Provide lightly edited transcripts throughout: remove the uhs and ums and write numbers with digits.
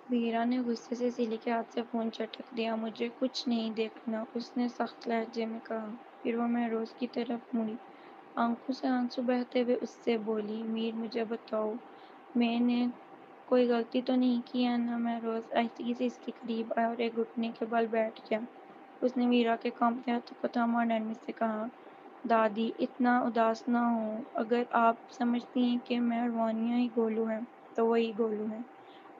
Vera نے غصے سے سلی کے ہاتھ سے فون چٹک دیا۔ مجھے کچھ نہیں دیکھنا، اس نے سخت لہجے میں کہا۔ پھر وہ مہروز کی طرف مڑی، آنکھوں سے آنسو بہتے ہوئے اس سے بولی، میر مجھے بتاؤ، میں نے کوئی غلطی تو نہیں کی ہے نا؟ مہروز آہستگی سے اس کے قریب آیا اور ایک گھٹنے کے بل بیٹھ گیا۔ اس نے ویرا کے کانپتے ہاتھوں کو تھاما اور نرمی سے کہا، دادی اتنا اداس نہ ہو، اگر آپ سمجھتی ہیں کہ مہروانیہ ہی گولو ہے تو وہی گولو ہے،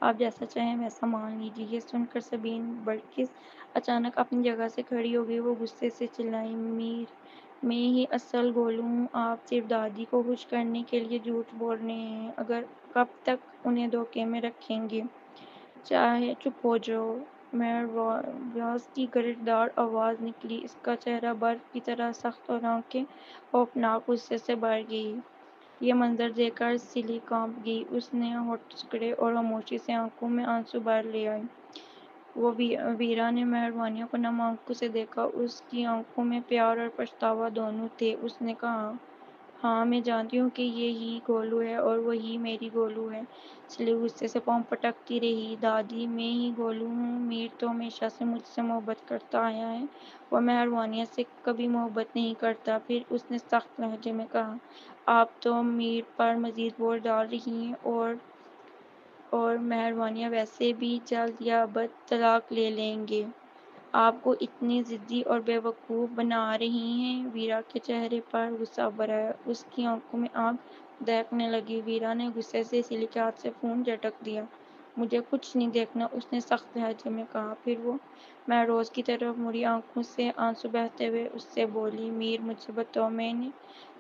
آپ جیسا چاہیں ویسا مان لیجیے۔ یہ سن کر سبین بلقیس اچانک اپنی جگہ سے کھڑی ہو گئی۔ وہ غصے سے چلائی، میر میں ہی اصل گولو ہوں، آپ صرف دادی کو خوش کرنے کے لیے جھوٹ بول رہے ہیں، اگر کب تک انہیں دھوکے میں رکھیں گے؟ چاہے چپ ہو جاؤ۔ مہراز کی گرجدار آواز نکلی، اس کا چہرہ برف کی طرح سخت اور آنکھیں خوفناک غصے سے بھر گئی۔ یہ منظر دیکھ کر سلی کانپ گئی، اس نے ہونٹ جکڑے اور خاموشی سے آنکھوں میں آنسو بھر لے آئے۔ وہ ویرا نے مہروانیہ کو نم آنکھوں سے دیکھا، اس کی آنکھوں میں پیار اور پچھتاوا دونوں تھے۔ اس نے کہا، ہاں میں جانتی ہوں کہ یہی گولو ہے اور وہی میری گولو ہے۔ سلی غصے سے پاؤں پٹکتی رہی، دادی میں ہی گولو ہوں، میر تو ہمیشہ سے مجھ سے محبت کرتا آیا ہے، وہ مہروانیہ سے کبھی محبت نہیں کرتا۔ پھر اس نے سخت لہجے میں کہا، آپ تو میر پر مزید بوجھ ڈال رہی ہیں، اور مہروانیہ ویسے بھی جلد یا بد طلاق لے لیں گے، آپ کو اتنی ضدی اور بے وقوف بنا رہی ہیں۔ ویرا کے چہرے پر غصہ بھر آیا، اس کی آنکھوں میں آگ دہکنے لگی۔ ویرا نے غصے سے سلی کے ہاتھ سے فون جھٹک دیا۔ مجھے کچھ نہیں دیکھنا، اس نے سخت لہجے میں کہا۔ پھر وہ مہروز کی طرف مڑی، آنکھوں سے آنسو بہتے ہوئے اس سے بولی، میر مجھے بتاؤ، میں نے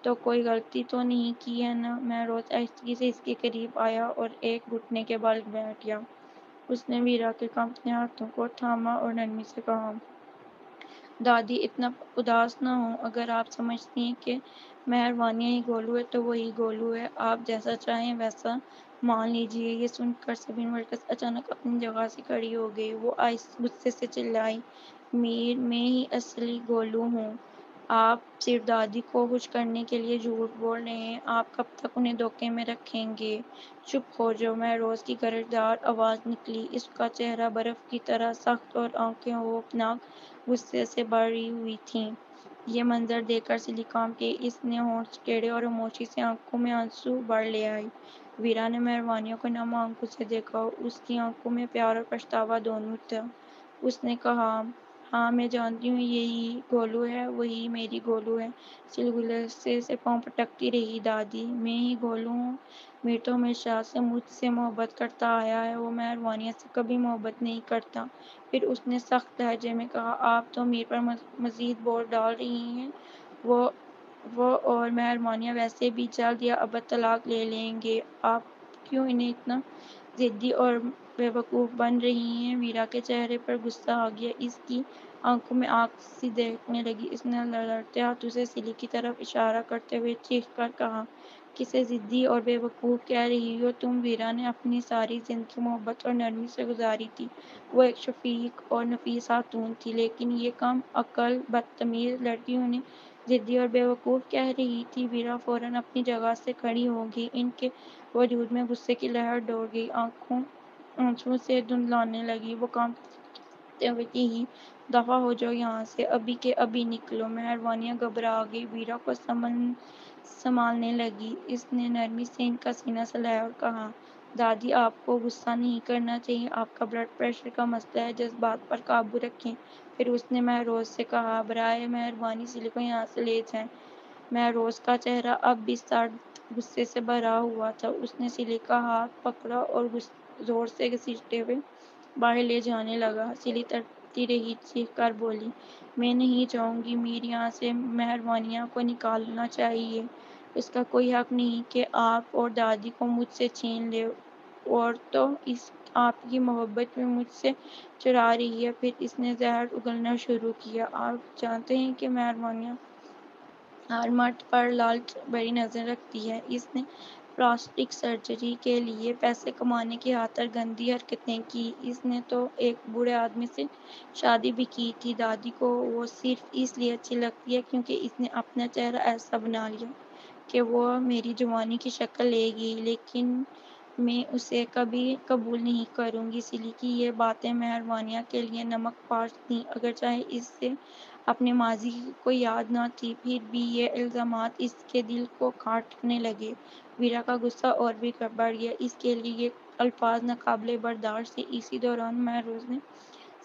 تو کوئی غلطی تو نہیں کی ہے نا؟ مہروز آہستگی سے اس کے قریب آیا اور ایک گھٹنے کے بل بیٹھ گیا۔ اس نے ویرا کے کانپتے ہاتھوں کو تھاما اور نرمی سے کہا، دادی اتنا اداس نہ ہو، اگر آپ سمجھتی ہیں کہ مہروانیہ ہی گولو ہے تو وہی گولو ہے، آپ جیسا چاہیں ویسا مان لیجیے۔ یہ سن کر سبین بلقیس اچانک اپنی جگہ سے کھڑی ہو گئی۔ وہ غصے سے چلائی، میر میں ہی اصلی گولو ہوں، آپ صرف دادی کو خوش کرنے کے لیے جھوٹ بول رہے ہیں، آپ کب تک انہیں دھوکے میں رکھیں گے؟ چپ ہو جاؤ۔ مہروز کی گرجدار آواز نکلی، اس کا چہرہ برف کی طرح سخت اور آنکھیں خوفناک غصے سے بھری ہوئی تھیں۔ یہ منظر دیکھ کر سلی کانپ گئی، اس نے ہونٹ جکڑے اور خاموشی سے آنکھوں میں آنسو بھر لے آئے۔ ویرا نے مہروانیہ کو نم آنکھوں سے دیکھا، اس کی آنکھوں میں پیار اور پچھتاوا دونوں تھا۔ اس نے کہا، ہاں میں جانتی ہوں یہی گولو ہے، وہی میری گولو ہے۔ سلی غصے سے پاؤں پٹکتی رہی، دادی میں ہی گولو ہوں، میر تو ہمیشہ سے مجھ سے محبت کرتا آیا ہے، وہ مہروانیہ سے کبھی محبت نہیں کرتا۔ پھر اس نے سخت لہجے میں کہا، آپ تو میر پر مزید بوجھ ڈال رہی ہیں، وہ اور مہروانیہ ویسے بھی جلد یا ابد طلاق لے لیں گے، آپ کیوں انہیں اتنا ضدی اور بے وقوف بن رہی ہیں؟ ویرا کے چہرے پر غصہ آ گیا، اس کی آنکھوں میں آگ سی دہکنے لگی۔ اس نے لڑتے ہاتھوں سے سلی کی طرف اشارہ کرتے ہوئے چیخ کر کہا، کسے ضدی اور بے وقوف کہہ رہی ہو تم؟ ویرا نے اپنی ساری زندگی محبت اور نرمی سے گزاری تھی، وہ ایک شفیق اور نفیس خاتون تھی، لیکن یہ کم عقل بدتمیز لڑکی انہیں ضدی اور بے وقوف کہہ رہی تھی۔ ویرا فوراً اپنی جگہ سے کھڑی ہو گئی، ان کے وجود میں غصے کی لہر دوڑ گئی، آنکھوں آنسوؤں سے دھندلانے لگی۔ وہ کانپتے ہوئے کہی، دفع ہو جاؤ یہاں سے، ابھی کے ابھی نکلو۔ مہروانیہ گھبرا گئی، ویرا کو سنبھالنے لگی، اس نے نرمی سے ان کا سینہ سلایا اور کہا، دادی آپ کو غصہ نہیں کرنا چاہیے، آپ کا بلڈ پریشر کا مسئلہ ہے، جذبات پر قابو رکھیں۔ پھر اس نے مہروز سے کہا، برائے مہربانی سلی کو یہاں سے لے جائیں۔ مہروز کا چہرہ اب بھی سرد غصے سے بھرا ہوا تھا، اس نے سلی کا ہاتھ پکڑا اور زور سے گھسیٹتے ہوئے باہر لے جانے لگا۔ سلی تڑپتی رہی، چیخ کر بولی، میں نہیں جاؤں گی، میر یہاں سے مہروانیہ کو نکالنا چاہیے، اس کا کوئی حق نہیں کہ آپ اور دادی کو مجھ سے چھین لے، اور تو اس آپ کی محبت بھی مجھ سے چرا رہی ہے۔ پھر اس نے زہر اگلنا شروع کیا، آپ جانتے ہیں کہ مہروانیہ ہر مرد پر لالچ بھری نظر رکھتی ہے، اس نے پلاسٹک سرجری کے لیے پیسے کمانے کی خاطر گندی حرکتیں کی، اس نے تو ایک بوڑھے آدمی سے شادی بھی کی تھی، دادی کو وہ صرف اس لیے اچھی لگتی ہے کیونکہ اس نے اپنا چہرہ ایسا بنا لیا کہ وہ میری جوانی کی شکل لے گی، لیکن میں اسے کبھی قبول نہیں کروں گی۔ سلی کی یہ باتیں مہروانیہ کے لیے نمک پاش تھیں۔ اگرچہ اسے اپنے ماضی کو یاد نہ تھی، پھر بھی یہ الزامات اس کے دل کو کاٹنے لگے۔ ویرا کا غصہ اور بھی بڑھ گیا۔ اس کے لیے یہ الفاظ ناقابل برداشت تھے۔ اسی دوران مہروز نے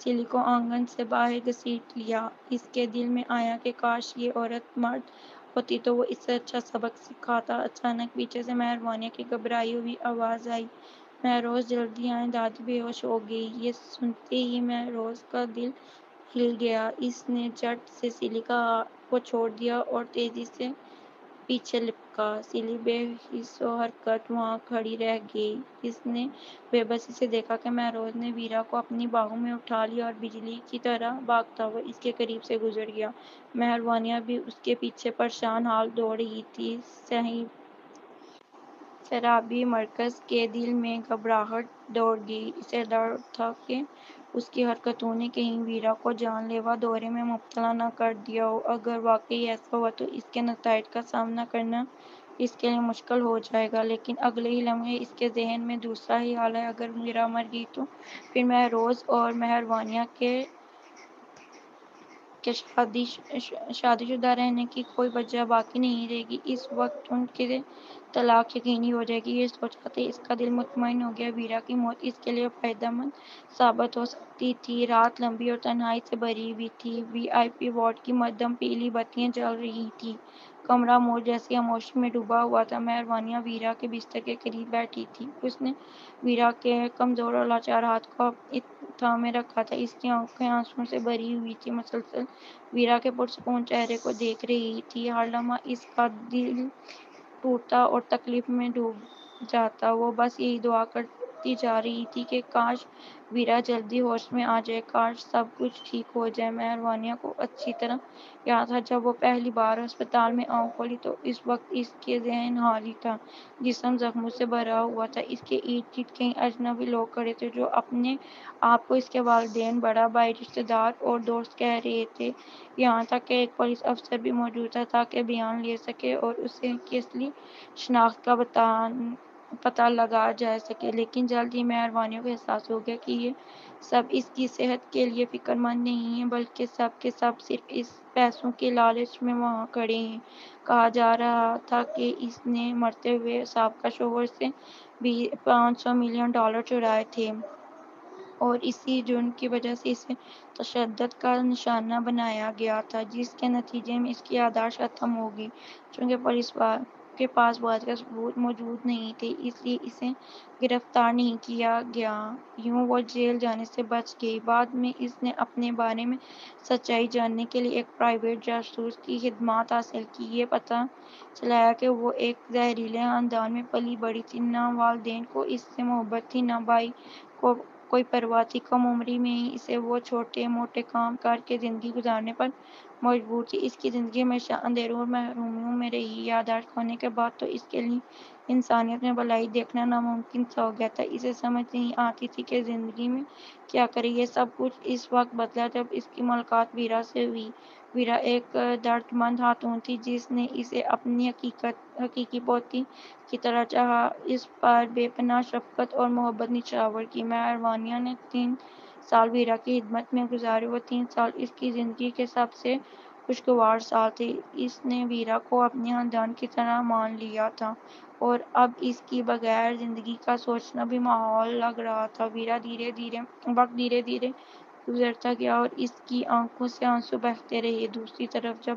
سلی کو آنگن سے باہر گھسیٹ لیا۔ اس کے دل میں آیا کہ کاش یہ عورت مرد ہوتی تو وہ اسے اچھا سبق سکھاتا۔ اچانک پیچھے سے مہروانیہ کی گھبرائی ہوئی آواز آئی، مہروز جلدی آئیں، دادی بے ہوش ہو گئی۔ یہ سنتے ہی مہروز کا دل ہل گیا۔ اس نے جھٹ سے سلی کو چھوڑ دیا اور تیزی سے پیچھے لپکا۔ سلی بے حس و حرکت وہاں کھڑی رہ گئی۔ اس نے بے بسی سے دیکھا کہ مہروز نے ویرا کو اپنی باہوں میں اٹھا لیا اور بجلی کی طرح بھاگتا ہوا اس کے قریب سے گزر گیا۔ مہروانیہ بھی اس کے پیچھے پریشان حال دوڑ رہی تھی۔ سرابی مرکز کے دل میں گھبراہٹ دوڑ گئی۔ اسے ڈر تھا کہ اس کی حرکتوں نے کہیں ویرا کو جان لیوا دورے میں مبتلا نہ کر دیا ہو۔ اگر واقعی ایسا ہوا تو اس کے نتائج کا سامنا کرنا اس کے لیے مشکل ہو جائے گا۔ لیکن اگلے ہی لمحے اس کے ذہن میں دوسرا ہی خیال آیا، اگر ویرا مر گئی تو پھر مہروز اور مہروانیہ کے شادی شدہ رہنے کی کوئی وجہ باقی نہیں رہے گی۔ اس وقت ان کی طلاق یقینی ہو جائے گی۔ یہ سوچ آتے ہی اس کا دل مطمئن ہو گیا۔ ویرا کی موت اس کے لیے فائدہ مند ثابت ہو سکتی تھی۔ رات لمبی اور تنہائی سے بھری ہوئی تھی۔ وی آئی پی وارڈ کی مدھم پیلی بتیاں جل رہی تھیں۔ کمرہ مور جیسی خاموشی میں ڈوبا ہوا تھا۔ مہروانیہ ویرا کے بستر کے قریب بیٹھی تھی۔ اس نے ویرا کے کمزور اور لاچار ہاتھ کو اپنی تھامے رکھا تھا۔ اس کی آنکھیں آنسوؤں سے بھری ہوئی تھیں، مسلسل ویرا کے پرسکون چہرے کو دیکھ رہی تھی۔ ہر لمحہ اس کا دل ٹوٹتا اور تکلیف میں ڈوب جاتا۔ وہ بس یہی دعا کرتی جا رہی تھی کہ کاش ویرا جلدی ہوش میں آ جائے، کاش سب کچھ ٹھیک ہو جائے۔ مہروانیہ کو اچھی طرح یاد تھا جب وہ پہلی بار ہسپتال میں آنکھ کھولی تو اس وقت اس کا ذہن خالی تھا، جسم زخموں سے بھرا ہوا تھا۔ اس کے ارد گرد کئی اجنبی لوگ کھڑے تھے جو اپنے آپ کو اس کے والدین، بڑا بھائی، رشتہ دار اور دوست کہہ رہے تھے۔ یہاں تک کہ ایک پولیس افسر بھی موجود تھا تاکہ بیان لے سکے اور اس کی اصلی شناخت کا پتہ لگایا جا سکے۔ لیکن جلد ہی مہروانیہ کو احساس ہو گیا کہ یہ سب اس کی صحت کے لیے فکر مند نہیں ہیں، بلکہ سب کے سب صرف اس پیسوں کے لالچ میں وہاں کھڑے ہیں۔ کہا جا رہا تھا کہ اس نے مرتے ہوئے سابقہ شوہر سے $500 ملین چرائے تھے اور اسی جرم کی وجہ سے اسے تشدد کا نشانہ بنایا گیا تھا، جس کے نتیجے میں اس کی یادداشت ختم ہو گئی۔ چونکہ پولیس کے پاس واضح ثبوت موجود نہیں تھے، اس لیے اسے گرفتار نہیں کیا گیا۔ یوں وہ جیل جانے سے بچ گئی۔ بعد میں اس نے اپنے بارے میں سچائی جاننے کے لیے ایک پرائیویٹ جاسوس کی خدمات حاصل کی۔ یہ پتہ چلا کہ وہ ایک زہریلے خاندان میں پلی بڑھی تھی۔ نہ والدین کو اس سے محبت تھی، نہ بھائی کو کوئی پرواہ تھی۔ کم عمری میں ہی اسے وہ چھوٹے موٹے کام کر کے زندگی گزارنے پر مجبور تھی۔ اس کی زندگی ہمیشہ اندھیروں اور محرومیوں میں رہی۔ یادداشت کھونے کے بعد تو اس کے لیے انسانیت میں بھلائی دیکھنا ناممکن سا ہو گیا تھا۔ اسے سمجھ نہیں آتی تھی کہ زندگی میں کیا کرے۔ یہ سب کچھ اس وقت بدلا جب اس کی ملاقات ویرا سے ہوئی۔ ویرا ایک دردمند خاتون تھی جس نے اسے اپنی حقیقی پوتی کی طرح چاہا، اس پر بے پناہ شفقت اور محبت نچھاور کی۔ مہروانیہ نے 3 سال ویرا کی خدمت میں گزارے۔ وہ 3 سال اس کی زندگی کے سب سے خوشگوار سال تھے۔ اس نے ویرا کو اپنے خاندان کی طرح مان لیا تھا اور اب اس کی بغیر زندگی کا سوچنا بھی محال لگ رہا تھا۔ وقت دھیرے دھیرے گزرتا گیا اور اس کی آنکھوں سے آنسو بہتے رہے۔ دوسری طرف جب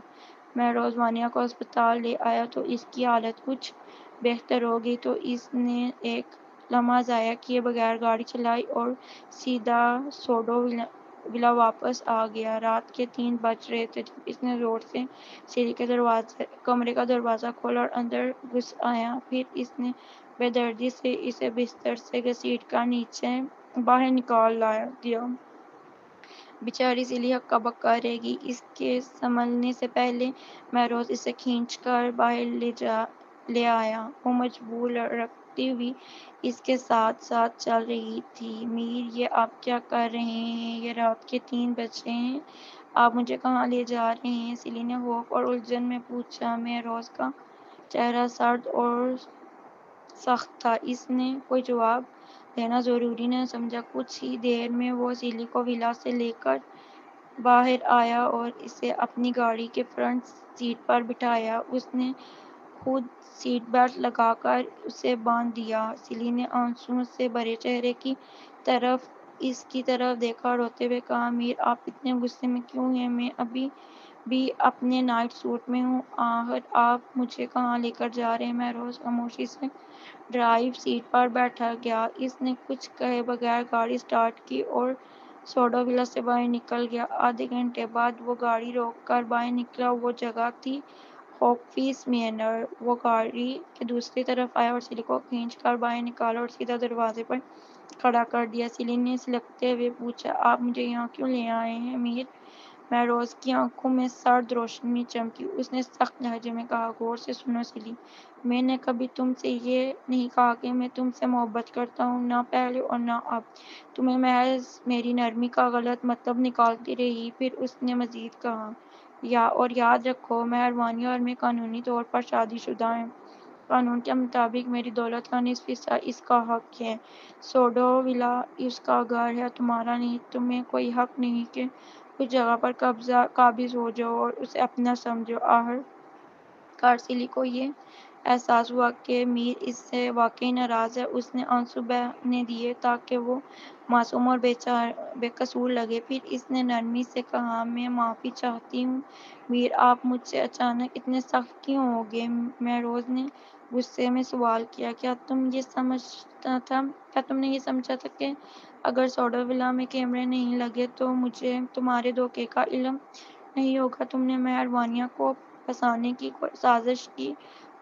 مہروز وانیہ کو ہسپتال لے آیا تو اس کی حالت کچھ بہتر ہو گئی تو اس نے ایک لمحہ ضائع کیے بغیر گاڑی چلائی اور سیدھا سوڈو ولا واپس آ گیا۔ رات کے 3 بج رہے تھے جب اس نے زور سے سلی کے کمرے کا دروازہ کھولا اور اندر گھس آیا۔ پھر اس نے بے دردی سے اسے بستر سے گھسیٹ کر نیچے باہر نکال دیا۔ بیچاری سلی ہکا بکا رہ گئی۔ اس کے سنبھلنے سے پہلے مہروز اسے کھینچ کر باہر لے آیا۔ وہ مجبور لڑکتی ہوئی اس کے ساتھ ساتھ چل رہی تھی۔ میر، یہ آپ کیا کر رہے ہیں؟ یہ رات کے 3 بج رہے ہیں۔ آپ مجھے کہاں لے جا رہے ہیں؟ سلی نے خوف اور الجھن میں پوچھا۔ مہروز کا چہرہ سرد اور سخت تھا۔ اس نے کوئی جواب دینا ضروری نہ سمجھا۔ کچھ ہی دیر میں وہ سیلی کو ولا سے لے کر باہر آیا اور اسے اپنی گاڑی کے فرنٹ سیٹ پر بٹھایا۔ اس نے خود سیٹ بیلٹ لگا کر اسے باندھ دیا۔ سیلی نے آنسوؤں سے بھرے چہرے کی طرف اس کی طرف دیکھا اور روتے ہوئے کہا، میر آپ اتنے غصے میں کیوں ہیں؟ میں ابھی بھی اپنے نائٹ سوٹ میں ہوں۔ آخر آپ مجھے کہاں لے کر جا رہے ہیں؟ مہروز خاموشی سے ڈرائیو سیٹ پر بیٹھا گیا۔ اس نے کچھ کہے بغیر گاڑی سٹارٹ کی اور سوڈو ولا سے باہر نکل گیا۔ آدھے گھنٹے بعد وہ گاڑی روک کر باہر نکلا۔ وہ جگہ تھی ہوکفیس مینر۔ وہ گاڑی کے دوسری طرف آیا اور سیلی کو کھینچ کر باہر نکالا اور سیدھا دروازے پر کھڑا کر دیا۔ سیلی نے سلکتے ہوئے پوچھا، آپ مجھے یہاں کیوں لے آئے ہیں میر؟ مہروز کی آنکھوں میں سرد روشنی چمکی۔ اس نے سخت لہجے میں کہا، غور سے سنو سیلی، میں نے کبھی تم سے یہ نہیں کہا کہ میں تم سے محبت کرتا ہوں، نہ پہلے اور نہ اب۔ تمہیں محض میری نرمی کا غلط مطلب نکالتی رہی۔ پھر اس نے مزید کہا، اور یاد رکھو، مہروانیاں اور میں قانونی طور پر شادی شدہ ہیں۔ قانون کے مطابق میری دولت کا نصف حصہ اس کا حق ہے۔ سوڈو ولا اس کا گھر ہے، تمہارا نہیں۔ تمہیں کوئی حق نہیں کہ اس جگہ پر قابض ہو جاؤ اور اسے اپنا سمجھو۔ آخر کار سیلی کو یہ احساس ہوا کہ میر اس سے واقعی ناراض ہے۔ اس نے آنسو بہنے دیے تاکہ وہ معصوم اور بے قصور لگے۔ پھر اس نے نرمی سے کہا، میں معافی چاہتی ہوں میر، آپ مجھ سے اچانک اتنے سخت کیوں ہو گئے؟ مہروز نے غصے میں سوال کیا، کیا تم نے یہ سمجھا تھا کہ اگر سوڈو ولا میں کیمرے نہیں لگے تو مجھے تمہارے دھوکے کا علم نہیں ہوگا؟ تم نے مہروانیاں کو پھنسانے کی سازش کی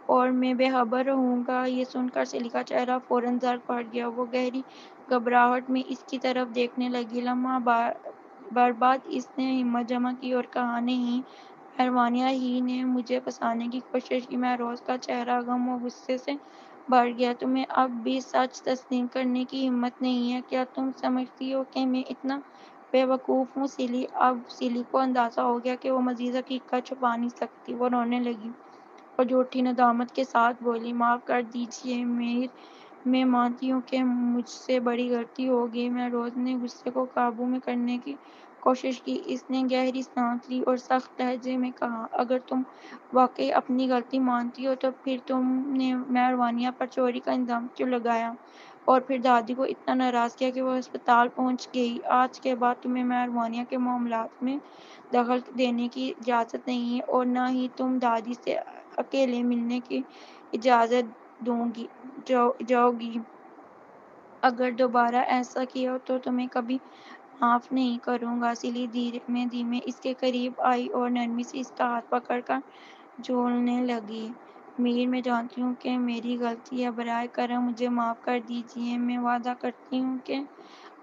اور میں بے خبر رہوں گا؟ یہ سن کر سیلی کا چہرہ فوراً زرد پڑ گیا۔ وہ گہری گھبراہٹ میں اس کی طرف دیکھنے لگی۔ لمحہ بھر بعد اس نے ہمت جمع کی اور کہا، نہیں، مہروانیاں ہی نے مجھے پھنسانے کی کوشش کی۔ مہروز کا چہرہ غم و غصے سے بھر گیا۔ تمہیں اب بھی سچ تسلیم کرنے کی ہمت نہیں ہے؟ کیا تم سمجھتی ہو کہ میں اتنا بے وقوف ہوں؟ سیلی اب سیلی کو اندازہ ہو گیا کہ وہ مزید حقیقت چھپا نہیں سکتی۔ وہ رونے لگی اور جھوٹی ندامت کے ساتھ بولی، معاف کر دیجئے میر، میں مانتی ہوں کہ مجھ سے بڑی غلطی ہو گئی۔ مہروز نے غصے کو قابو میں کرنے کی کوشش کی۔ اس نے گہری سانس لی اور سخت لہجے میں کہا، اگر تم واقعی اپنی غلطی مانتی ہو تو پھر تم نے مہروانیاں پر چوری کا الزام کیوں لگایا اور پھر دادی کو اتنا ناراض کیا کہ وہ ہسپتال پہنچ گئی؟ آج کے بعد تمہیں مہروانیاں کے معاملات میں دخل دینے کی اجازت نہیں ہے اور نہ ہی تم دادی سے اکیلے ملنے کی اجازت جاؤ گی۔ اگر دوبارہ ایسا کیا تو تمہیں کبھی معاف نہیں کروں گا۔ سیلی دھیمے دھیمے اس کے قریب آئی اور نرمی سے اس کا ہاتھ پکڑ کر جھولنے لگی۔ میر، میں جانتی ہوں کہ میری غلطی ہے، براہ کرم مجھے معاف کر دیجئے۔ میں وعدہ کرتی ہوں کہ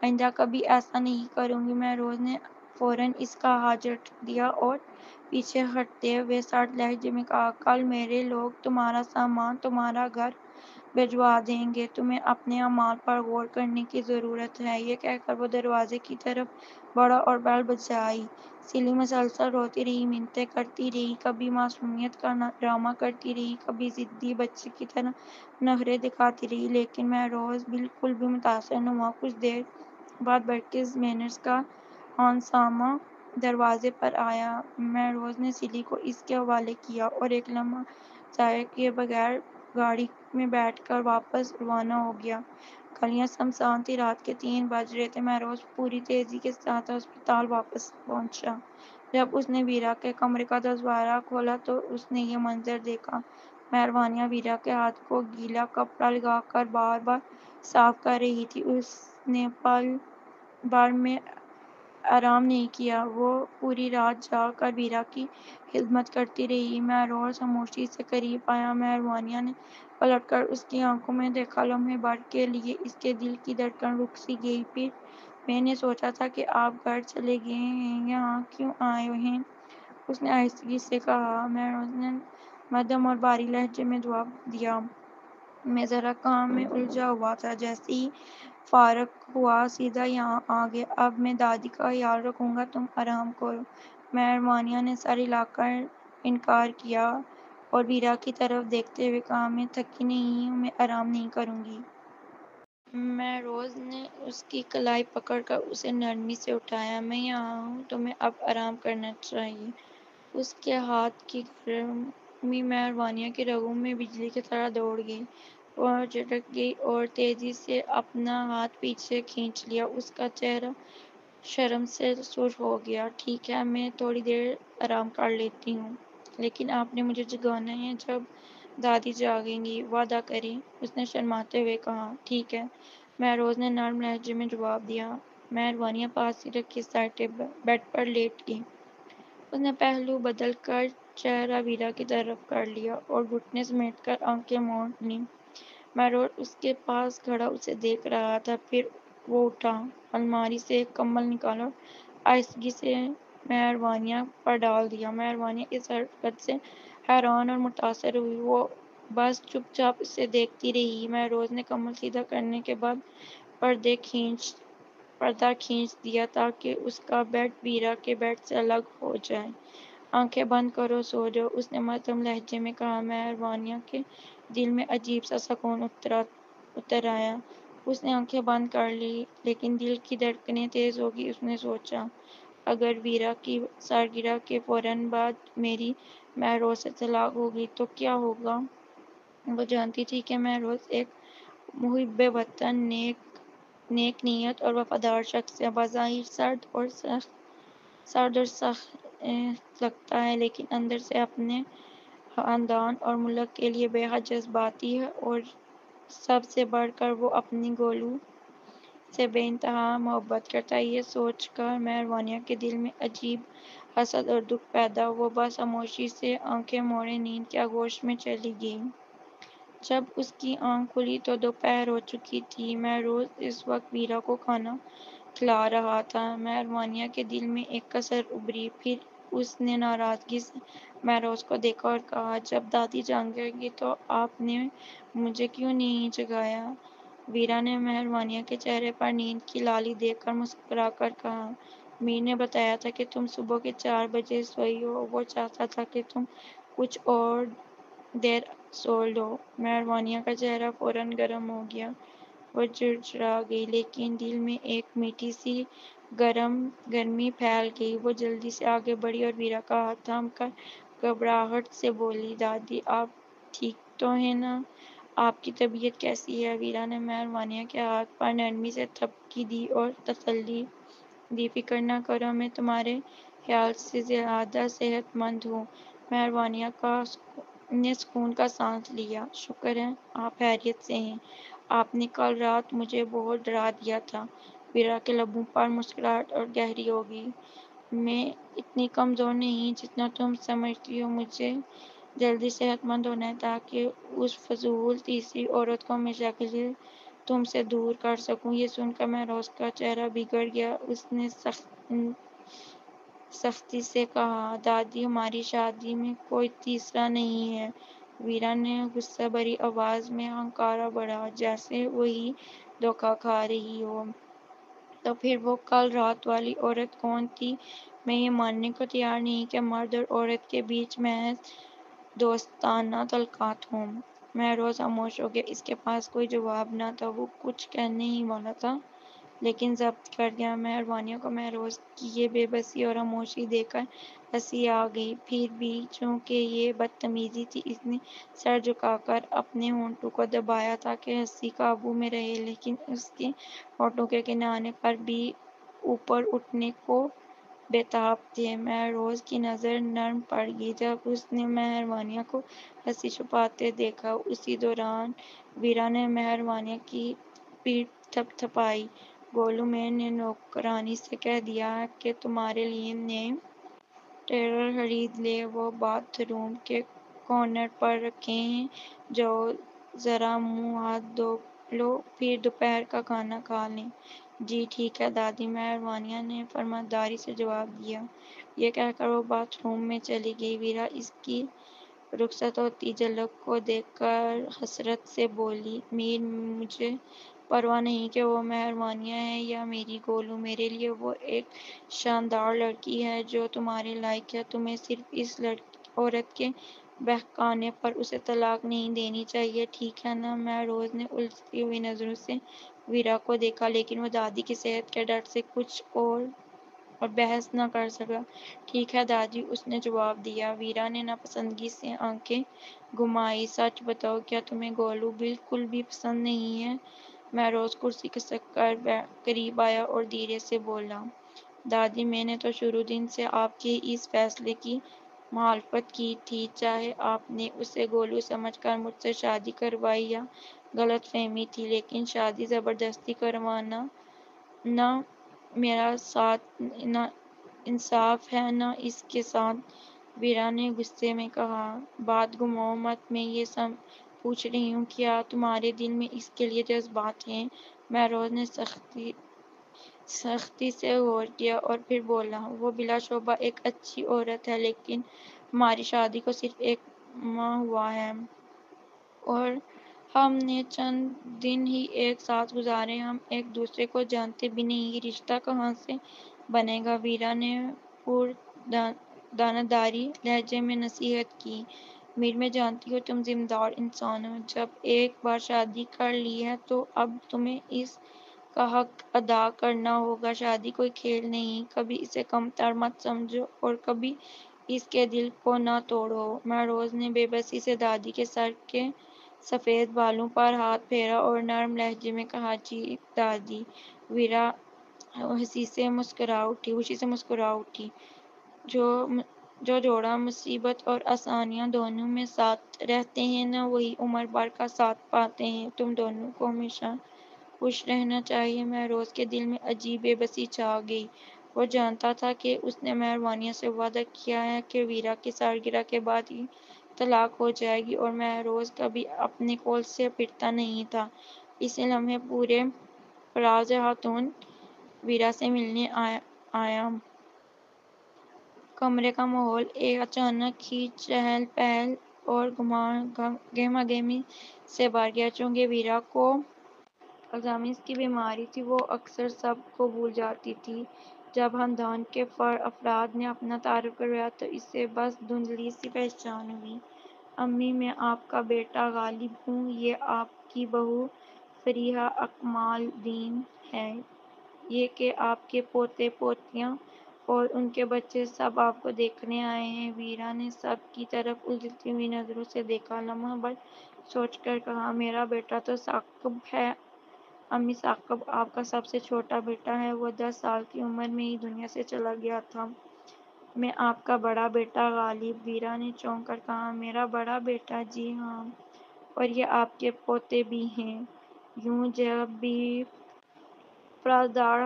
آئندہ کبھی ایسا نہیں کروں گی۔ مہروز نے فوراً اس کا ہاتھ جھٹک دیا اور پیچھے ہٹتے ہوئے سرد لہجے میں کہا، کل میرے لوگ تمہارا سامان تمہارا گھر بھجوا دیں گے۔ تمہیں اپنے اعمال پر غور کرنے کی ضرورت ہے۔ یہ کہہ کر وہ دروازے کی طرف بڑھا اور بیل بجائی۔ سیلی مسلسل روتی رہی، منتیں کرتی رہی، کبھی معصومیت کا ڈرامہ کرتی رہی، کبھی ضدی بچے کی طرح نخرے دکھاتی رہی، لیکن مہروز بالکل بھی متاثر نہ ہوا۔ کچھ دیر بعد برکس مینرز کا ہانسامہ دروازے پر آیا۔ مہروز نے سیلی کو اس کے حوالے کیا اور ایک لمحہ ضائع کیے بغیر گاڑی میں بیٹھ کر واپس روانہ ہو گیا۔ گلیاں سنسان تھیں، رات کے 3 بج رہے تھے۔ مہروز پوری تیزی کے ساتھ ہسپتال واپس پہنچا۔ جب اس نے ویرا کے کمرے کا دروازہ کھولا تو اس نے یہ منظر دیکھا۔ مہروانیاں ویرا کے ہاتھ کو گیلا کپڑا لگا کر بار بار صاف کر رہی تھی۔ اس نے پل بھر میں آرام نہیں کیا۔ وہ پوری رات جاگ کر ویرا کی خدمت کرتی رہی۔ مہروز خاموشی سے قریب آیا۔ مہروانیاں نے پلٹ کر اس کی آنکھوں میں دیکھا۔ لمحے بھر کے لیے اس کے دل کی دھڑکن رک سی گئی۔ پھر، میں نے سوچا تھا کہ آپ گھر چلے گئے ہیں، یہاں کیوں آئے ہیں؟ اس نے آہستگی سے کہا۔ مہروز نے مدھم اور بھاری لہجے میں جواب دیا، میں ذرا کام میں الجھا ہوا تھا، جیسے ہی فارغ ہوا سیدھا یہاں آ گیا۔ اب میں دادی کا خیال رکھوں گا، تم آرام کرو۔ مہروانیاں نے سر ہلا کر انکار کیا۔ اور ویرا کی طرف دیکھتے ہوئے کہا، میں تھکی نہیں ہوں، میں آرام نہیں کروں گی۔ مہروز نے اس کی کلائی پکڑ کر اسے نرمی سے اٹھایا۔ میں یہاں ہوں، تمہیں اب آرام کرنا چاہیے۔ اس کے ہاتھ کی گرمی مہروانیہ کی رگوں میں بجلی کی طرح دوڑ گئی۔ وہ جھٹک گئی اور تیزی سے اپنا ہاتھ پیچھے کھینچ لیا۔ اس کا چہرہ شرم سے سرخ ہو گیا۔ ٹھیک ہے، میں تھوڑی دیر آرام کر لیتی ہوں، لیکن آپ نے مجھے جگانا ہے جب دادی جاگیں گی، وعدہ کریں۔ اس نے شرماتے ہوئے کہا۔ ٹھیک ہے، مہروز نے نرم لہجے میں جواب دیا۔ مہروانیہ پاس ہی رکھی سائٹیں بیڈ پر لیٹ گئی۔ اس نے پہلو بدل کر چہرہ ویرا کی طرف کر لیا اور گھٹنے سمیٹ کر آنکھیں موند لیں۔ مہروز اس کے پاس کھڑا اسے دیکھ رہا تھا۔ پھر وہ اٹھا، الماری سے ایک کمبل نکالا اور آہستگی سے مہروانیہ پر ڈال دیا۔ مہروانیہ اس حرکت سے حیران اور متاثر ہوئی۔ وہ بس چپ چاپ اسے دیکھتی رہی۔ مہروز نے کمبل سیدھا کرنے کے بعد پردہ کھینچ دیا تاکہ اس کا بیڈ ویرا کے بیڈ سے الگ ہو جائے۔ آنکھیں بند کرو، سو جاؤ، اس نے مدھم لہجے میں کہا۔ مہروانیہ کے دل میں عجیب سا سکون اتر آیا۔ اس نے آنکھیں بند کر لی، لیکن دل کی دھڑکنیں تیز ہو گئی۔ اس نے سوچا، اگر ویرا کی سالگرہ کے فوراً بعد میری مہروز سے طلاق ہو گئی تو کیا ہوگا؟ وہ جانتی تھی کہ مہروز ایک محب وطن، نیک نیت اور وفادار شخص ہے۔ بظاہر سرد اور سخت لگتا ہے، لیکن اندر سے اپنے خاندان اور ملک کے لیے بے حد جذباتی ہے، اور سب سے بڑھ کر وہ اپنی گولو سے بے انتہا محبت کرتا ہے۔ یہ سوچ کر مہروانیہ کے دل میں عجیب حسد اور دکھ پیدا ہوا۔ وہ بس خاموشی سے آنکھیں موڑے نیند کے آغوش میں چلی گئی۔ جب اس کی آنکھ کھلی تو دوپہر ہو چکی تھی۔ مہروز اس وقت ویرا کو کھانا کھلا رہا تھا۔ مہروانیہ کے دل میں ایک کسر ابھری۔ پھر اس نے ناراضگی سے مہروز کو دیکھا اور کہا، جب دادی جاگیں گی تو آپ نے مجھے کیوں نہیں جگایا؟ ویرا نے مہروانیہ کے چہرے پر نیند کی لالی دیکھ کر مسکرا کر کہا، میر نے بتایا تھا کہ تم صبح کے 4 بجے سوئی ہو۔ وہ چاہتا تھا کہ تم کچھ اور دیر سو لو۔ مہروانیہ کا چہرہ فوراً گرم ہو گیا۔ وہ جڑجڑا گئی، لیکن دل میں ایک میٹھی سی گرمی پھیل گئی۔ وہ جلدی سے آگے بڑھی اور ویرا کا ہاتھ تھام کر گھبراہٹ سے بولی، دادی آپ ٹھیک تو ہیں نا؟ آپ کی طبیعت کیسی ہے؟ ویرا نے مہروانیہ کے ہاتھ پر نرمی سے تھپکی دی اور تسلی دی، فکر نہ کرو، میں تمہارے خیال سے زیادہ صحت مند ہوں۔ مہروانیہ نے سکون کا سانس لیا۔ شکر ہے آپ خیریت سے ہیں۔ آپ نے کل رات مجھے بہت ڈرا دیا تھا۔ ویرا کے لبوں پر مسکراہٹ اور گہری ہو گئی۔ میں اتنی کمزور نہیں جتنا تم سمجھتی ہو۔ مجھے جلدی صحت مند ہونا ہے تاکہ اس فضول تیسری عورت کو ہمیشہ کے لیے تم سے دور کر سکوں۔ یہ سن کر مہروز کا چہرہ بگڑ گیا۔ اس نے سختی سے کہا، دادی ہماری شادی میں کوئی تیسرا نہیں ہے۔ ویرا نے غصہ بھری آواز میں ہنکارا بڑھا، جیسے وہی دھوکہ کھا رہی ہو۔ تو پھر وہ کل رات والی عورت کون تھی؟ میں یہ ماننے کو تیار نہیں کہ مرد اور عورت کے بیچ محض دوستانہ تعلقات ہوں۔ مہروز خاموش ہو گیا۔ اس کے پاس کوئی جواب نہ تھا۔ وہ کچھ کہنے ہی والا تھا، لیکن ضبط کر گیا۔ مہروانیہ کو مہروز کی یہ بے بسی اور خاموشی دیکھ کر ہنسی آ گئی۔ پھر بھی چونکہ یہ بدتمیزی تھی، اس نے سر جھکا کر اپنے ہونٹوں کو دبایا تاکہ ہنسی قابو میں رہے، لیکن اس کے ہونٹوں کے کنارے پر بھی اوپر اٹھنے کو بے تاب تھے۔ مہروز کی نظر نرم پڑ گئی جب اس نے مہروانیہ کو ہنسی چھپاتے دیکھا۔ اسی دوران ویرا نے مہروانیہ کی پیٹھ تھپ تھپائی۔ گولو، میں نے نوکرانی سے کہہ دیا ہے کہ تمہارے لیے نئے ٹیرر خرید لے۔ وہ باتھ روم کے کارنر پر رکھے ہیں۔ جاؤ ذرا منہ ہاتھ دھو لو، پھر دوپہر کا کھانا کھا لیں۔ جی ٹھیک ہے دادی، مہروانیہ نے فرمانبرداری سے جواب دیا۔ یہ کہہ کر وہ باتھ روم میں چلی گئی۔ ویرا اس کی رخصت ہوتی جھلک کو دیکھ کر حسرت سے بولی، میر، مجھے پرواہ نہیں کہ وہ مہروانیہ ہے یا میری گولو، میرے لیے وہ ایک شاندار لڑکی ہے جو تمہارے لائق ہے۔ تمہیں صرف اس عورت کے بہکانے پر اسے طلاق نہیں دینی چاہیے، ٹھیک ہے نا؟ مہروز نے الجھتی ہوئی نظروں سے ویرا کو دیکھا، لیکن وہ دادی کی صحت کے ڈر سے کچھ اور بحث نہ کر سکا۔ ٹھیک ہے دادی، اس نے جواب دیا۔ ویرا نے ناپسندگی سے آنکھیں گھمائی۔ سچ بتاؤ، کیا تمہیں گولو بالکل بھی پسند نہیں ہے؟ مہروز کرسی کھسک کر قریب آیا اور دھیرے سے بولا، دادی میں نے تو شروع دن سے آپ کے اس فیصلے کی مخالفت کی تھی، چاہے آپ نے اسے گولو سمجھ کر مجھ سے شادی کروائی یا غلط فہمی تھی، لیکن شادی زبردستی کروانا نہ میرا ساتھ نہ انصاف ہے نہ اس کے ساتھ۔ ویرا نے غصے میں کہا، بات گھماؤ مت، میں یہ پوچھ رہی ہوں کیا تمہارے دل میں اس کے لیے جذبات ہیں؟ مہروز نے سختی سے غور کیا اور پھر بولا، وہ بلا شبہ ایک اچھی عورت ہے، لیکن ہماری شادی کو صرف 1 ماہ ہوا ہے اور ہم نے چند دن ہی ایک ساتھ گزارے، ہم ایک دوسرے کو جانتے بھی نہیں، یہ رشتہ کہاں سے بنے گا؟ ویرا نے دانداری لہجے میں نصیحت کی، میر میں جانتی ہو تم ذمہ دار انسان ہو، جب ایک بار شادی کر لی ہے تو اب تمہیں اس کا حق ادا کرنا ہوگا۔ شادی کوئی کھیل نہیں، کبھی اسے کم تر مت سمجھو اور کبھی اس کے دل کو نہ توڑو۔ مہروز نے بے بسی سے دادی کے سر کے سفید بالوں پر ہاتھ پھیرا اور نرم لہجے میں کہا، جی دادی۔ ویرا خوشی سے مسکرا اٹھی۔ جو جوڑا مصیبت اور آسانیاں دونوں میں ساتھ رہتے ہیں نا، وہی عمر بھر کا ساتھ پاتے ہیں۔ تم دونوں کو ہمیشہ خوش رہنا چاہیے۔ مہروز کے دل میں عجیب بے بسی چھا گئی۔ وہ جانتا تھا کہ اس نے مہروانیہ سے وعدہ کیا ہے کہ ویرا کی سالگرہ کے بعد ہی طلاق ہو جائے گی، اور مہروز کبھی اپنے قول سے پھرتا نہیں تھا۔ اسی لمحے پورے فراز خاتون ویرا سے ملنے آیا۔ کمرے کا ماحول ایک اچانک ہی چہل پہل اور گہما گہمی سے بھر گیا۔ چونکہ ویرا کو الزائمر کی بیماری تھی، وہ اکثر سب کو بھول جاتی تھی۔ جب خاندان کے افراد نے اپنا تعارف کروایا تو اسے بس دھندلی سی پہچان ہوئی۔ امی، میں آپ کا بیٹا غالب ہوں، یہ آپ کی بہو فریحہ اکمل الدین ہے۔ یہ کہ آپ کے پوتے پوتیاں اور ان کے بچے سب آپ کو دیکھنے آئے ہیں۔ ویرا نے سب کی طرف الجھتی ہوئی نظروں سے دیکھا، لمحہ بھر سوچ کر کہا، میرا بیٹا تو ثاقب ہے امی، ثاقب آپ کا سب سے چھوٹا بیٹا ہے، وہ 10 سال کی عمر میں ہی دنیا سے چلا گیا تھا۔ میں آپ کا بڑا بیٹا غالب، ویرا نے چونک کر کہا، میرا بڑا بیٹا؟ جی ہاں، اور یہ آپ کے پوتے بھی ہیں۔ یوں جب بھی فرازدار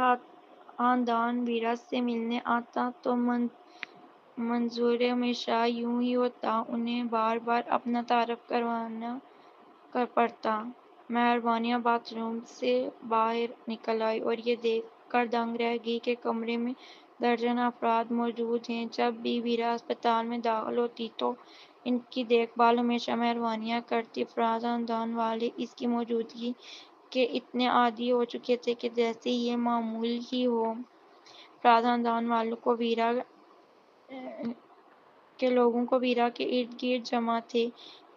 خاندان ویرا سے ملنے آتا تو منظور ہمیشہ یوں ہی ہوتا، انہیں بار بار اپنا تعارف کروانا پڑتا۔ مہروانیہ باتھ روم سے باہر نکل آئی اور یہ دیکھ کر دنگ رہ گئی کہ کمرے میں درجنوں افراد موجود ہیں۔ جب بھی ویرا ہسپتال میں داخل ہوتی تو ان کی دیکھ بھال ہمیشہ مہروانیہ کرتی۔ فراز خاندان والے اس کی موجودگی کے اتنے عادی ہو چکے تھے کہ جیسے یہ معمول ہی ہو۔ فراز خاندان والوں کو ویرا کے لوگوں کو ویرا کے ارد گرد جمع تھے،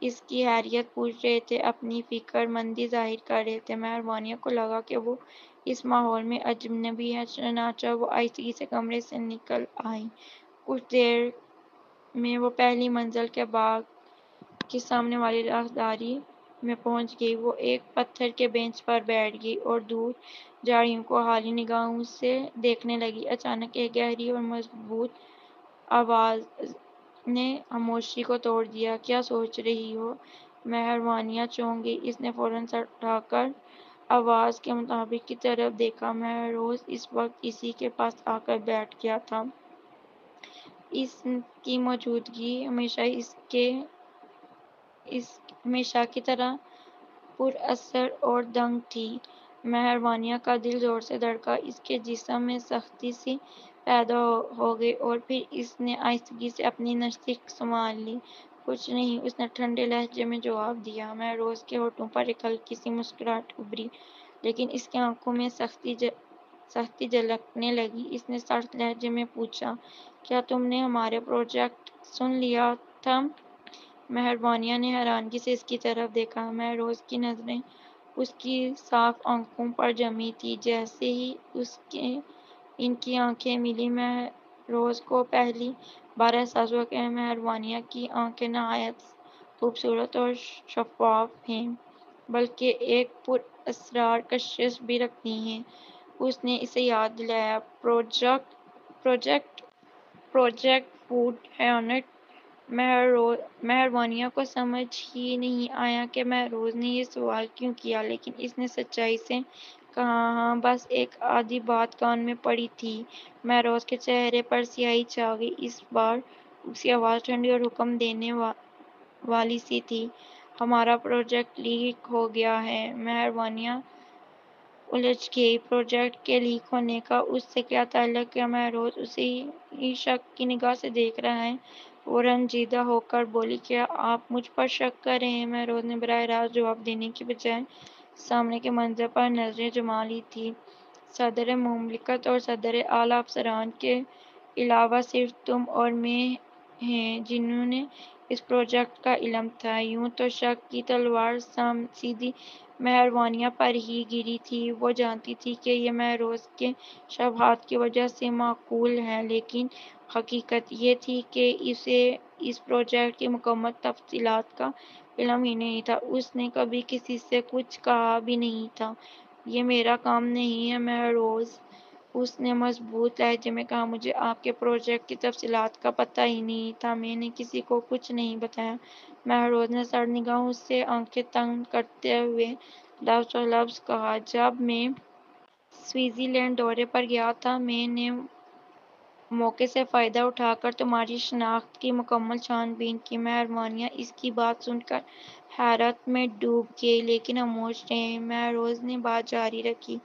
اس کی خیریت پوچھ رہے تھے، اپنی فکر مندی ظاہر کر رہے تھے۔ مہروانیہ کو لگا کہ وہ اس ماحول میں اجنبی ہے، چنانچہ وہ آہستگی سے کمرے سے نکل آئی۔ کچھ دیر میں وہ پہلی منزل کے باغ کے سامنے والی راہداری میں پہنچ گئی۔ وہ ایک پتھر کے بینچ پر بیٹھ گئی اور دور جھاڑیوں کو حالی نگاہوں سے دیکھنے لگی۔ اچانک ایک گہری اور مضبوط آواز نے خاموشی کو توڑ دیا، کیا سوچ رہی ہو؟ مہروانیہ چونک گئی۔ اس نے فوراً سر اٹھا کر آواز کے مطابق کی طرف دیکھا۔ مہروز اس وقت اسی کے پاس آ کر بیٹھ گیا تھا۔ اس کی موجودگی ہمیشہ کی طرح پر اثر اور دنگ تھی۔ مہروانیہ کا دل زور سے دھڑکا، اس کے جسم میں سختی سی پیدا ہو گئی اور پھر اس نے آہستگی سے اپنی نشست سنبھال لی۔ کچھ نہیں، اس نے ٹھنڈے لہجے میں جواب دیا۔ مہروز کے ہونٹوں پر ایک ہلکی سی مسکراہٹ ابھری، لیکن اس کی آنکھوں میں سختی جھلکنے لگی۔ اس نے سخت لہجے میں پوچھا، کیا تم نے ہمارا پروجیکٹ سن لیا تھا؟ مہربانیہ نے حیرانگی سے اس کی طرف دیکھا۔ مہروز کی نظریں اس کی صاف آنکھوں پر جمی تھیں۔ جیسے ہی ان کی آنکھیں ملیں، مہروز کو پہلی بار احساس ہوا کہ مہربانیہ کی آنکھیں نہایت خوبصورت اور شفاف ہیں، بلکہ ایک پراسرار کشش بھی رکھتی ہیں۔ اس نے اسے یاد دلایا، پروجیکٹ فوڈ ہنٹ۔ مہربانیہ کو سمجھ ہی نہیں آیا کہ مہروز نے یہ سوال کیوں کیا، لیکن اس نے سچائی سے کہا، ہاں، بس ایک آدھی بات کان میں پڑی تھی۔ مہروز کے چہرے پر سیاہی چھا گئی۔ اس بار اس کی آواز ٹھنڈی اور حکم دینے والی سی تھی۔ ہمارا پروجیکٹ لیک ہو گیا ہے۔ مہربانیہ الجھ گئی۔ پروجیکٹ کے لیک ہونے کا اس سے کیا تعلق؟ کیا مہروز اسے ہی شک کی نگاہ سے دیکھ رہا ہے؟ وہ رنجیدہ ہو کر بولی، کیا آپ مجھ پر شک کر رہے ہیں؟ مہروز نے براہ راست جواب دینے کی بجائے سامنے کے منظر پر نظریں جما لی تھیں۔ صدر مملکت اور صدر اعلیٰ افسران کے علاوہ صرف تم اور میں ہیں جنہوں نے اس پروجیکٹ کا علم تھا۔ یوں تو شک کی تلوار سیدھی مہربانیہ پر ہی گری تھی۔ وہ جانتی تھی کہ یہ مہروز کے شبہات کی وجہ سے معقول ہے، لیکن حقیقت یہ تھی کہ اسے اس پروجیکٹ کی مکمل تفصیلات کا علم ہی نہیں تھا۔ اس نے کبھی کسی سے کچھ کہا بھی نہیں تھا۔ یہ میرا کام نہیں ہے مہروز، اس نے مضبوط لہجے میں کہا۔ مجھے آپ کے پروجیکٹ کی تفصیلات کا پتہ ہی نہیں تھا۔ میں نے کسی کو کچھ نہیں بتایا۔ مہروز نے سرد نگاہوں سے آنکھیں تنگ کرتے ہوئے لفظ و لفظ کہا، جب میں سوئٹزر لینڈ دورے پر گیا تھا، میں نے موقع سے فائدہ اٹھا کر تمہاری شناخت کی مکمل چھان بین کی۔ مہربانیہ اس کی بات سن کر حیرت میں ڈوب گئی، لیکن خاموش رہی۔ مہروز نے بات جاری رکھی،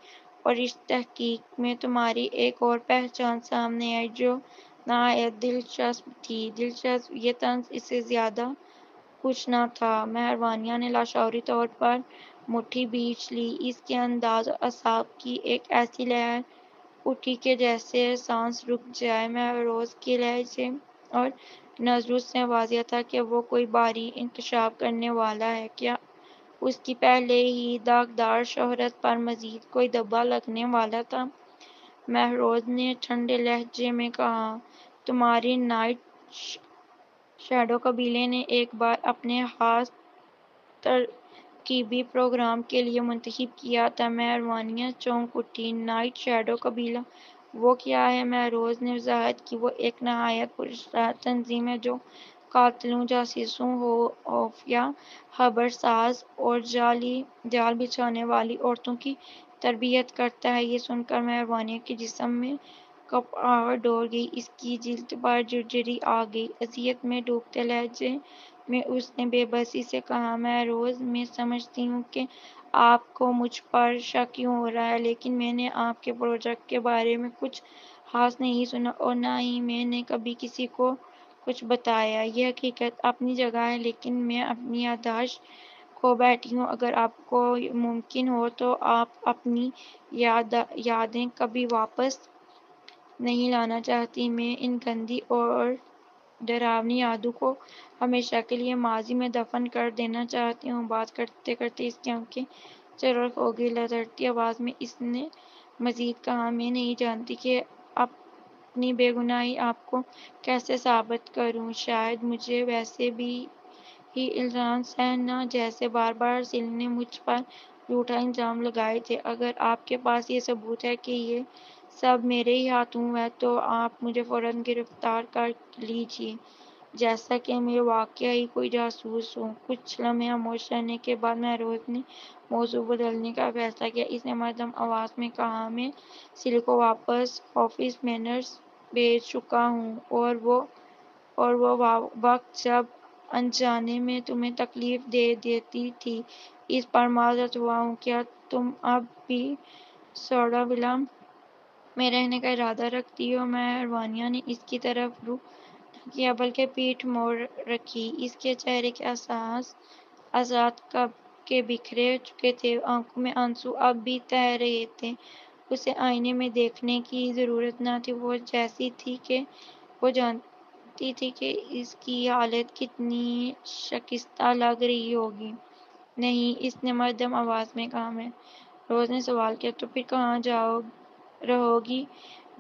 اور اس تحقیق میں تمہاری ایک اور پہچان سامنے آئی جو نہایت دلچسپ تھی۔ دلچسپ؟ یہ طنز اس سے زیادہ کچھ نہ تھا۔ مہربانیہ نے لاشعوری طور پر مٹھی بھینچ لی۔ اس کے انداز اور اعصاب کی ایک ایسی لہر اٹھی کہ جیسے سانس رک جائے۔ مہروز کے لہجے اور نظروں سے واضح تھا کہ وہ کوئی بھاری انکشاف کرنے والا ہے۔ کیا اس کی پہلے ہی داغدار شہرت پر مزید کوئی دھبا لگنے والا تھا؟ مہروز نے ٹھنڈے لہجے میں کہا، تمہاری نائٹ شیڈو قبیلے نے ایک بار اپنے خاص ترقیبی پروگرام کے لیے منتخب کیا تھا۔ مہربانیہ چونک اٹھی۔ نائٹ شیڈو قبیلہ؟ وہ کیا ہے؟ مہروز نے وضاحت کی، وہ ایک نہایت پراسرار تنظیم ہے جو قاتلوں، جاسوسوں، خفیہ خبر ساز اور جال بچھانے والی عورتوں کی تربیت کرتا ہے۔ یہ سن کر مہربانیہ کے جسم میں کپاہٹ دوڑ گئی، اس کی جلد پر جرجری آ گئی۔ اذیت میں ڈوبتے لہجے میں اس نے بے بسی سے کہا، مہروز، میں سمجھتی ہوں کہ آپ کو مجھ پر شک کیوں ہو رہا ہے، لیکن میں نے آپ کے پروجیکٹ کے بارے میں کچھ خاص نہیں سنا، اور نہ ہی میں نے کبھی کسی کو کچھ بتایا۔ یہ حقیقت اپنی جگہ ہے، لیکن میں اپنی یادداشت کھو بیٹھی ہوں۔ اگر آپ کو ممکن ہو تو آپ اپنی یادیں کبھی واپس نہیں لانا چاہتی؟ میں ان گندی اور ڈراؤنی یادوں کو ہمیشہ کے لیے ماضی میں دفن کر دینا چاہتی ہوں۔ بات کرتے کرتے اس کی آنکھیں چرخ ہو گئیں۔ لرزتی آواز میں اس نے مزید کہا، میں نہیں جانتی کہ اپنی بے گناہی آپ کو کیسے ثابت کروں۔ شاید مجھے ویسے بھی ہی الزام سہن نہ، جیسے بار بار سیل نے مجھ پر جھوٹا الزام لگائے تھے۔ اگر آپ کے پاس یہ ثبوت ہے کہ یہ سب میرے ہی ہاتھوں ہوا ہے، تو آپ مجھے فوراً گرفتار کر لیجیے، جیسا کہ میں واقعی کوئی جاسوس ہوں۔ کچھ لمحے خاموش رہنے کے بعد مہروز نے موضوع بدلنے کا فیصلہ کیا۔ اس نے مردم آواز میں کہا، میں سیل کو واپس آفس مینرز بھیج چکا ہوں، اور وہ وقت جب انجانے میں تمہیں تکلیف دے دیتی تھی، اس پر معذرت خواہ ہوں۔ کیا تم اب بھی سوڈا ولا میں رہنے کا ارادہ رکھتی ہو؟ مہربانیہ نے اس کی طرف رخ نہ کیا بلکہ پیٹھ موڑ رکھی۔ اس کے چہرے کے اعضاء کب کے بکھر چکے تھے، آنکھوں میں آنسو اب بھی تہ رہے تھے۔ اسے آئینے میں دیکھنے کی ضرورت نہ تھی، وہ جیسی تھی کہ وہ سکتی تھی کہ اس کی حالت کتنی شکستہ لگ رہی ہوگی۔ نہیں، اس نے مردم آواز میں کہا۔ میں روز نے سوال کیا، تو پھر کہاں رہو گی؟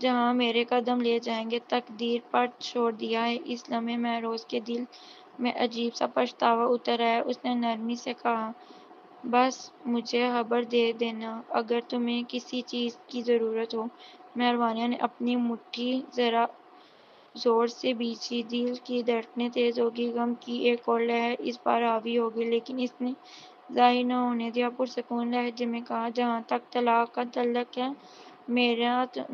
جہاں میرے قدم لے جائیں گے۔ تقدیر پر چھوڑ دیا ہے۔ اس لمحے مہروز کے دل میں عجیب سا پچھتاوا اتر آیا۔ اس نے نرمی سے کہا، بس مجھے خبر دے دینا اگر تمہیں کسی چیز کی ضرورت ہو۔ مہروانیہ نے اپنی مٹھی ذرا زور سے بھینچی۔ دل کی دھڑکنیں تیز ہو گئی۔ غم کی ایک اور لہر اس پر حاوی ہو گئی، لیکن اس نے ظاہر نہ ہونے دیا۔ پرسکون لہجے میں کہا، جہاں تک طلاق کا تعلق ہے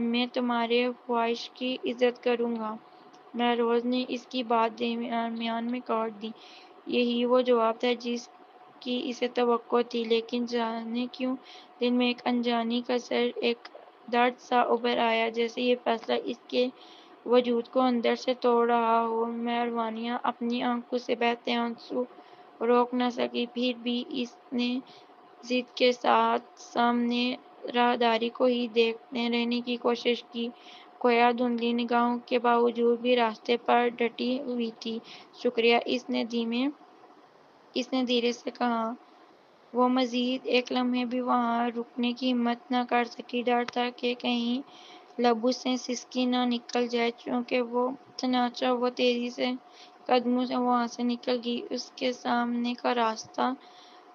میں تمہارے خواہش کی عزت کروں گا۔ مہروز نے اس کی بات درمیان میں کاٹ دی۔ یہی وہ جواب تھا جس کی اسے توقع تھی، لیکن جانے کیوں دل میں ایک انجانی کسر، ایک درد سا ابھر آیا، جیسے یہ فیصلہ اس کے وجود کو اندر سے توڑ رہا ہو۔ مہروانیہ اپنی آنکھوں سے بہتے آنسو روک نہ سکی۔ پھر بھی اس نے ضد کے ساتھ سامنے راہداری کو ہی دیکھتے رہنے کی کوشش کی، گویا دھندلی نگاہوں کے باوجود بھی راستے پر ڈٹی ہوئی تھی۔ شکریہ، اس نے دھیرے سے کہا۔ وہ مزید ایک لمحے بھی وہاں رکنے کی ہمت نہ کر سکی۔ ڈر تھا کہ کہیں لبوں سے سسکی نہ نکل جائے، چنانچہ وہ تیزی سے قدموں سے وہاں سے نکل گئی۔ اس کے سامنے کا راستہ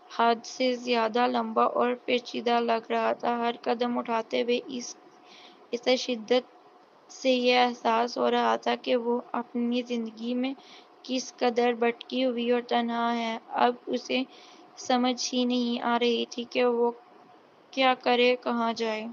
حد سے زیادہ لمبا اور پیچیدہ لگ رہا تھا۔ ہر قدم اٹھاتے ہوئے اسے شدت سے یہ احساس ہو رہا تھا کہ وہ اپنی زندگی میں کس قدر بھٹکی ہوئی اور تنہا ہے۔ اب اسے سمجھ ہی نہیں آ رہی تھی کہ وہ کیا کرے، کہاں جائے۔